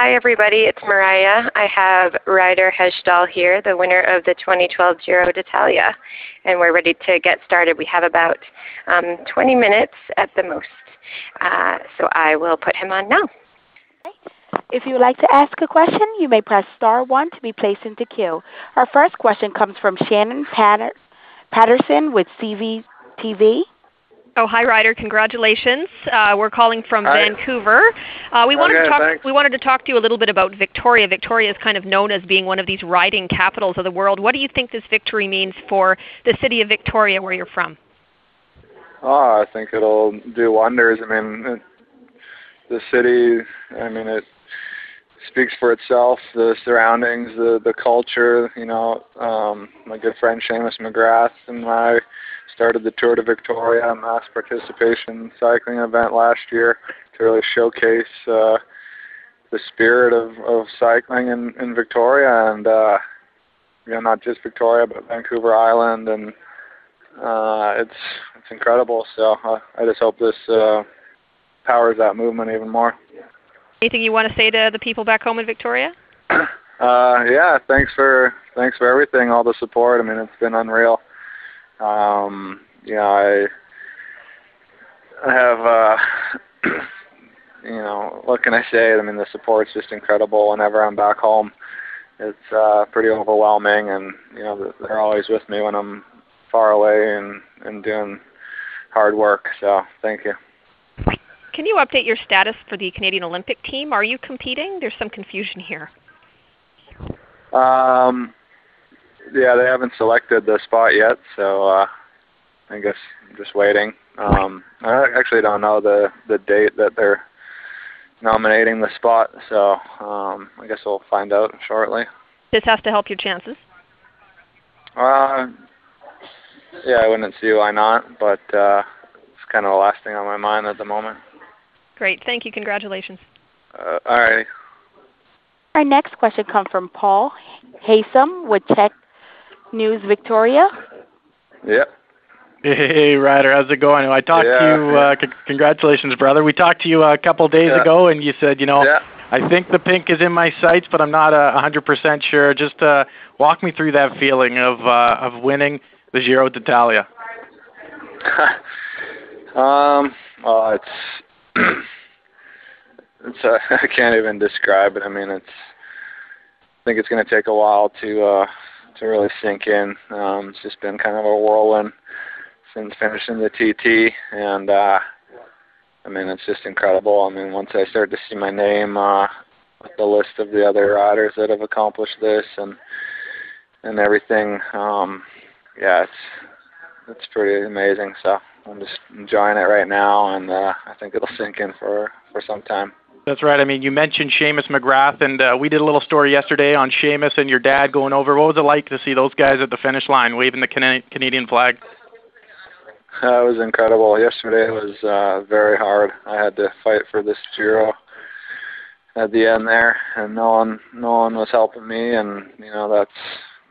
Hi, everybody. It's Mariah. I have Ryder Hesjedal here, the winner of the 2012 Giro d'Italia, and we're ready to get started. We have about 20 minutes at the most, so I will put him on now. If you would like to ask a question, you may press star 1 to be placed into queue. Our first question comes from Shannon Patterson with CVTV. Oh, hi, Ryder. Congratulations. We're calling from Vancouver. We wanted to talk to you a little bit about Victoria. Victoria is kind of known as being one of these riding capitals of the world. What do you think this victory means for the city of Victoria, where you're from? Oh, I think it'll do wonders. I mean, the city, it speaks for itself, the surroundings, the culture. My good friend Seamus McGrath and I started the Tour de Victoria, a mass participation cycling event last year to really showcase the spirit of cycling in Victoria, and not just Victoria but Vancouver Island, and it's incredible. So I just hope this powers that movement even more. Anything you want to say to the people back home in Victoria? Yeah, thanks for everything, all the support. It's been unreal. I have, what can I say? The support's just incredible. Whenever I'm back home, it's pretty overwhelming, and they're always with me when I'm far away and doing hard work. So thank you. Can you update your status for the Canadian Olympic team? Are you competing? There's some confusion here. Yeah, they haven't selected the spot yet, so I guess I'm just waiting. I actually don't know the date that they're nominating the spot, so I guess we'll find out shortly. This has to help your chances? Yeah, I wouldn't see why not, but it's kind of the last thing on my mind at the moment. Great. Thank you. Congratulations. All right. Our next question comes from Paul Haysom with Tech News Victoria. Yep. Hey, Ryder, how's it going? I talked to you, congratulations, brother. We talked to you a couple days ago, and you said, I think the pink is in my sights, but I'm not 100% sure. Just walk me through that feeling of winning the Giro d'Italia. I can't even describe it. I think it's going to take a while to really sink in. It's just been kind of a whirlwind since finishing the TT, and it's just incredible. Once I start to see my name with the list of the other riders that have accomplished this and everything, it's pretty amazing. So I'm just enjoying it right now, and I think it'll sink in for some time. That's right. You mentioned Seamus McGrath, and we did a little story yesterday on Seamus and your dad going over. What was it like to see those guys at the finish line waving the Canadian flag? It was incredible. Yesterday was very hard. I had to fight for this Giro at the end there, and no one was helping me, and that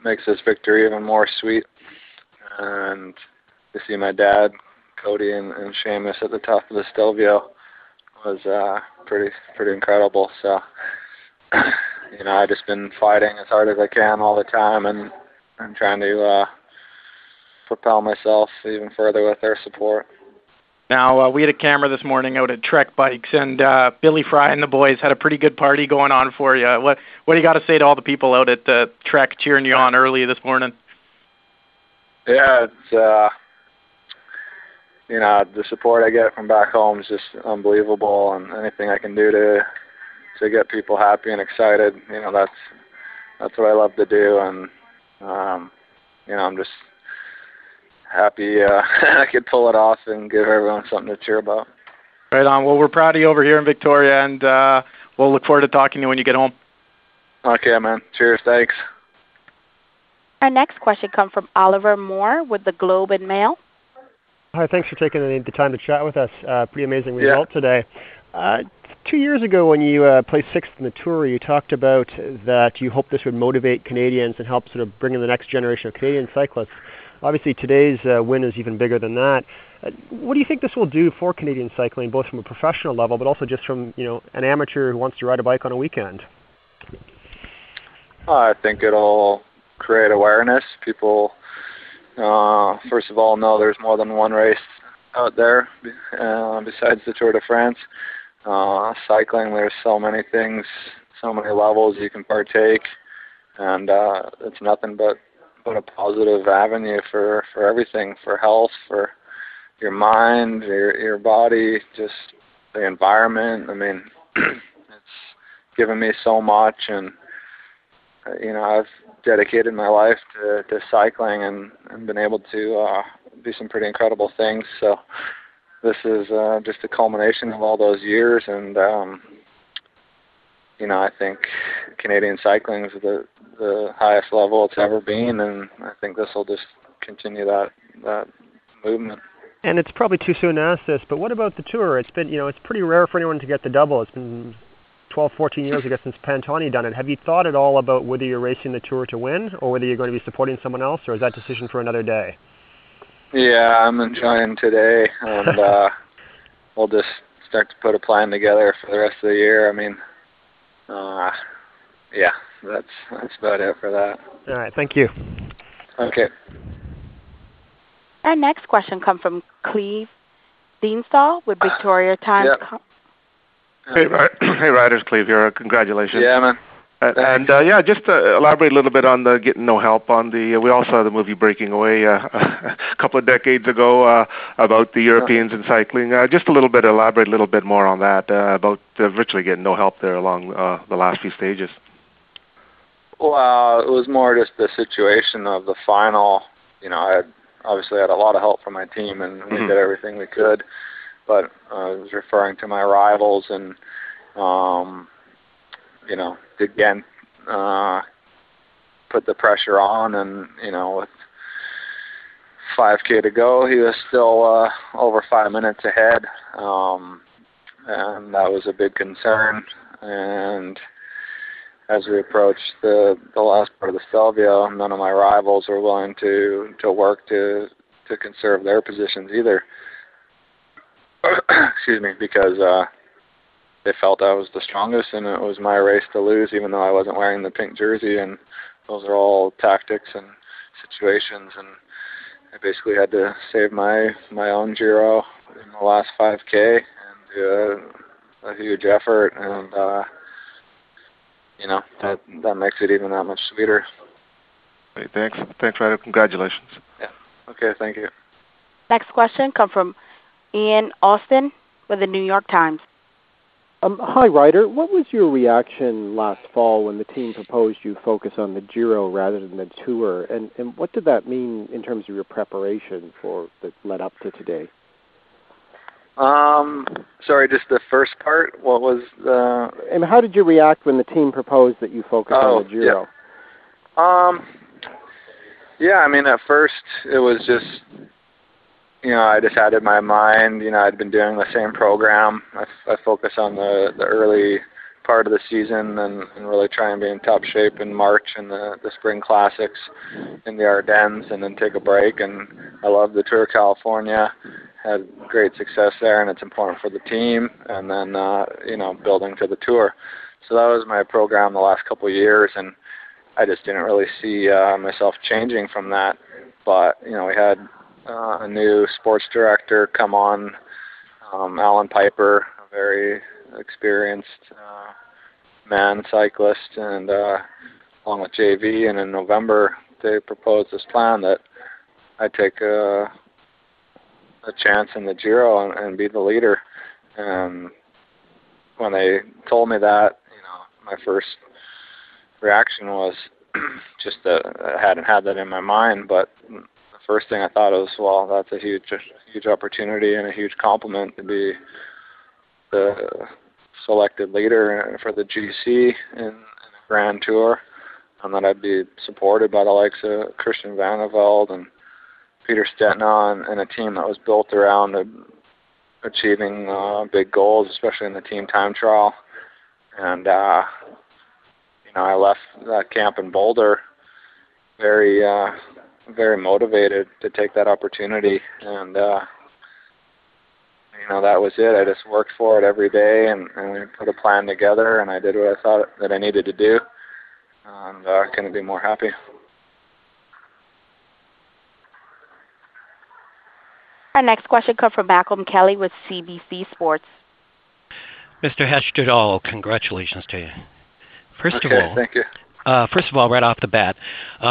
makes this victory even more sweet. And to see my dad, Cody, and Seamus at the top of the Stelvio was pretty incredible. So I've just been fighting as hard as I can all the time, and I'm trying to propel myself even further with their support. Now, we had a camera this morning out at Trek Bikes, and Billy Fry and the boys had a pretty good party going on for you. What do you got to say to all the people out at Trek cheering you on early this morning? Yeah, it's the support I get from back home is just unbelievable, and anything I can do to get people happy and excited, that's what I love to do, and I'm just happy I could pull it off and give everyone something to cheer about. Right on. Well, we're proud of you over here in Victoria, and we'll look forward to talking to you when you get home. Okay, man. Cheers. Thanks. Our next question comes from Oliver Moore with the Globe and Mail. Hi, thanks for taking the time to chat with us. Pretty amazing result today. 2 years ago when you placed 6th in the Tour, you talked about that you hoped this would motivate Canadians and help sort of bring in the next generation of Canadian cyclists. Obviously, today's win is even bigger than that. What do you think this will do for Canadian cycling, both from a professional level, but also just from an amateur who wants to ride a bike on a weekend? I think it'll create awareness. People, first of all, know there's more than one race out there besides the Tour de France. Cycling, there's so many things, so many levels you can partake, and it's nothing but a positive avenue for everything, for health, for your mind, your body, just the environment. I mean, it's given me so much, and I've dedicated my life to cycling and been able to do some pretty incredible things. So this is just a culmination of all those years, and I think Canadian cycling is the highest level it's ever been, and I think this will just continue that movement. And it's probably too soon to ask this, but what about the Tour? It's been, it's pretty rare for anyone to get the double. It's been 12, 14 years, I guess, since Pantani done it. Have you thought at all about whether you're racing the Tour to win, or whether you're going to be supporting someone else, or is that decision for another day? Yeah, I'm enjoying today, and we'll just start to put a plan together for the rest of the year. I mean, yeah, that's about it for that. All right, thank you. Okay. Our next question comes from Cleve Dienstall with Victoria Times. Yep. Hey, Ryder, Cleve here. Congratulations. Yeah, man. And just to elaborate a little bit on the getting no help on the. We all saw the movie Breaking Away a couple of decades ago about the Europeans in cycling. Just elaborate a little bit more on that about virtually getting no help there along the last few stages. Well, it was more just the situation of the final. I obviously had a lot of help from my team, and we did everything we could. But I was referring to my rivals, and again, put the pressure on, and with 5K to go, he was still over 5 minutes ahead, and that was a big concern. And as we approached the last part of the Stelvio, none of my rivals were willing to work to conserve their positions either. Excuse me, because they felt I was the strongest, and it was my race to lose, even though I wasn't wearing the pink jersey. And those are all tactics and situations, and I basically had to save my own Giro in the last 5K and do a huge effort, and that makes it even that much sweeter. Hey, thanks, Ryder. Congratulations. Yeah. Okay. Thank you. Next question comes from Ian Austin with the New York Times. Hi, Ryder. What was your reaction last fall when the team proposed you focus on the Giro rather than the Tour? And what did that mean in terms of your preparation for the led up to today? Sorry, just the first part. What was the... And how did you react when the team proposed that you focus on the Giro? Yeah, I mean, at first it was just... I just had in my mind, I'd been doing the same program. I focus on the early part of the season and really try and be in top shape in March and the spring classics in the Ardennes, and then take a break. And I love the Tour of California, had great success there, and it's important for the team. And then, building to the Tour. So that was my program the last couple of years, and I just didn't really see myself changing from that. But, we had a new sports director come on, Alan Piper, a very experienced man cyclist, and along with JV, and in November they proposed this plan that I take a chance in the Giro and be the leader. And when they told me that, my first reaction was just that I hadn't had that in my mind, but first thing I thought was, well, that's a huge opportunity and a huge compliment to be the selected leader for the GC in a Grand Tour, and that I'd be supported by the likes of Christian Vandervelde and Peter Stetina, and a team that was built around achieving big goals, especially in the team time trial. And I left that camp in Boulder very very motivated to take that opportunity, and that was it. I just worked for it every day, and we put a plan together, and I did what I thought that I needed to do, and I couldn't be more happy. Our next question comes from Malcolm Kelly with CBC Sports. Mr. Hesjedal, congratulations to you. First of all, right off the bat,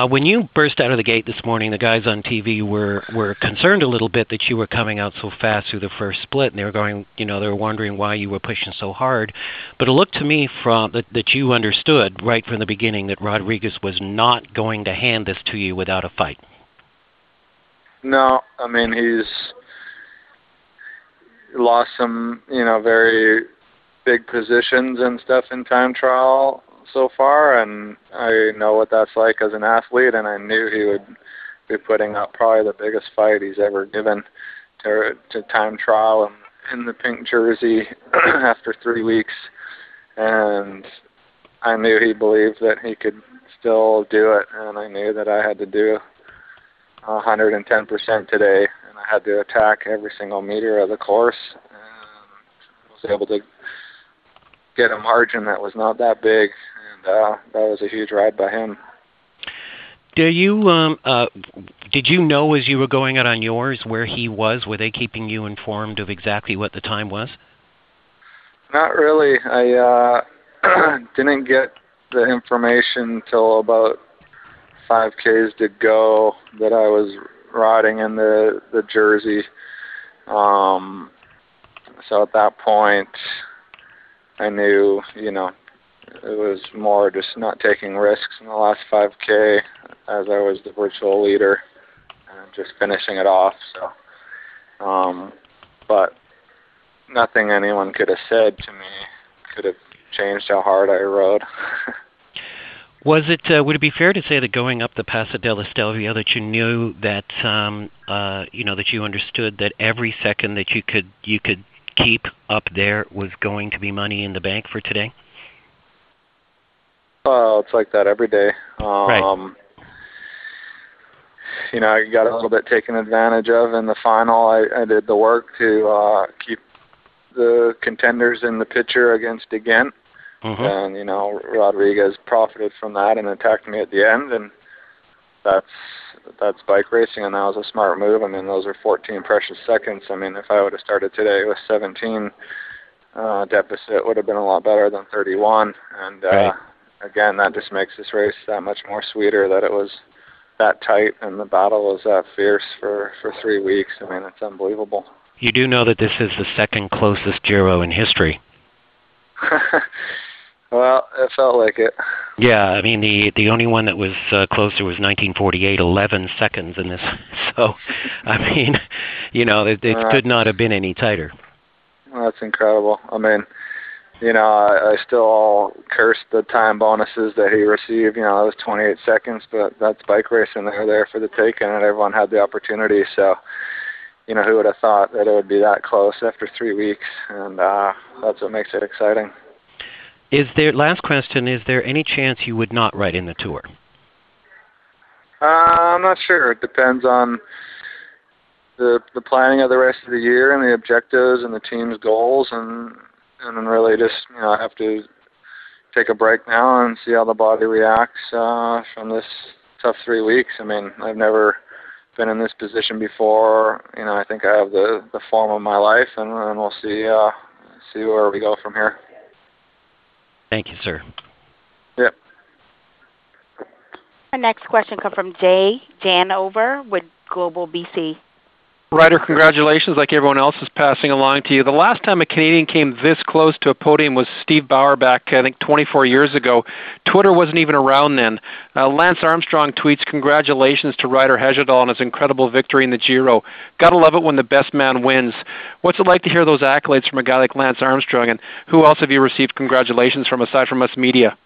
when you burst out of the gate this morning, the guys on TV were concerned a little bit that you were coming out so fast through the first split, and they were wondering why you were pushing so hard. But it looked to me that you understood right from the beginning that Rodriguez was not going to hand this to you without a fight. No, I mean, he's lost some, very big positions and stuff in time trial so far, and I know what that's like as an athlete, and I knew he would be putting up probably the biggest fight he's ever given to time trial in the pink jersey after 3 weeks, and I knew he believed that he could still do it, and I knew that I had to do 110% today, and I had to attack every single meter of the course, and was able to get a margin that was not that big, and that was a huge ride by him. Did you know as you were going out on yours where he was? Were they keeping you informed of exactly what the time was? Not really. I didn't get the information till about 5Ks to go that I was riding in the jersey. So at that point, I knew, it was more just not taking risks in the last 5K as I was the virtual leader and just finishing it off. So, but nothing anyone could have said to me could have changed how hard I rode. Would it be fair to say that going up the Passo della Stelvia that you knew that that you understood that every second that you could keep up there was going to be money in the bank for today? Well, it's like that every day. Right. I got a little bit taken advantage of in the final. I did the work to keep the contenders in the picture against again. Mm-hmm. And, Rodriguez profited from that and attacked me at the end, and that's bike racing, and that was a smart move. I mean, those are 14 precious seconds. I mean, if I would have started today with 17, deficit would have been a lot better than 31. And, right. Again, that just makes this race that much more sweeter that it was that tight and the battle was that fierce for 3 weeks. I mean, it's unbelievable. You do know that this is the second closest Giro in history. Well, it felt like it. Yeah, I mean, the only one that was closer was 1948, 11 seconds in this. So, I mean, it could not have been any tighter. Well, that's incredible. I mean, I still curse the time bonuses that he received. It was 28 seconds, but that's bike racing. They were there for the taking, and everyone had the opportunity. So, who would have thought that it would be that close after 3 weeks? And that's what makes it exciting. Last question, is there any chance you would not ride in the Tour? I'm not sure. It depends on the planning of the rest of the year and the objectives and the team's goals, and really just, I have to take a break now and see how the body reacts from this tough 3 weeks. I mean, I've never been in this position before. I think I have the form of my life, and we'll see where we go from here. Thank you, sir. Yep. Our next question comes from Jay Janover with Global BC. Ryder, congratulations, like everyone else is passing along to you. The last time a Canadian came this close to a podium was Steve Bauer back, I think, 24 years ago. Twitter wasn't even around then. Lance Armstrong tweets, congratulations to Ryder Hesjedal on his incredible victory in the Giro. Gotta love it when the best man wins. What's it like to hear those accolades from a guy like Lance Armstrong, and who else have you received congratulations from aside from us media?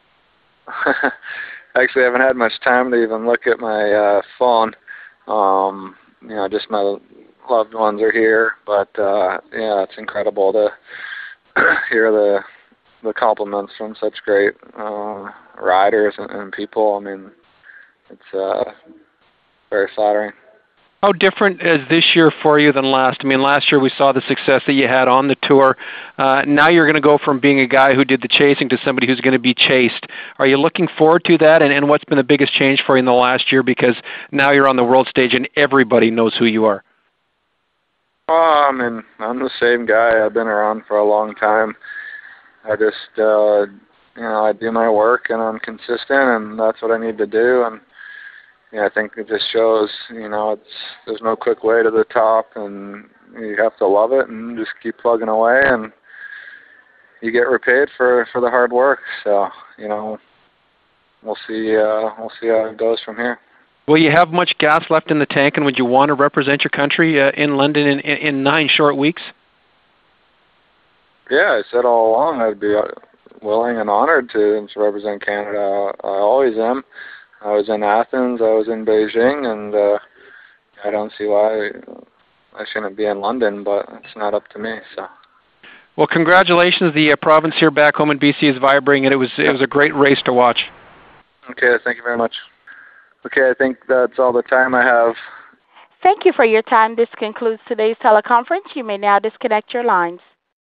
Actually, I haven't had much time to even look at my phone. Just my loved ones are here, but it's incredible to hear the compliments from such great riders and people. I mean, it's very flattering. How different is this year for you than last? I mean, last year we saw the success that you had on the tour. Now you're going to go from being a guy who did the chasing to somebody who's going to be chased. Are you looking forward to that? And what's been the biggest change for you in the last year? Because now you're on the world stage and everybody knows who you are. I mean, I'm the same guy. I've been around for a long time. I just, I do my work and I'm consistent, and that's what I need to do. And I think it just shows, there's no quick way to the top, and you have to love it and just keep plugging away, and you get repaid for the hard work. So, we'll see how it goes from here. Will you have much gas left in the tank, and would you want to represent your country in London in 9 short weeks? Yeah, I said all along I'd be willing and honored to represent Canada. I always am. I was in Athens, I was in Beijing, and I don't see why I shouldn't be in London, but it's not up to me. So. Well, congratulations. The province here back home in BC is vibrating, and it was a great race to watch. Okay, thank you very much. Okay, I think that's all the time I have. Thank you for your time. This concludes today's teleconference. You may now disconnect your lines.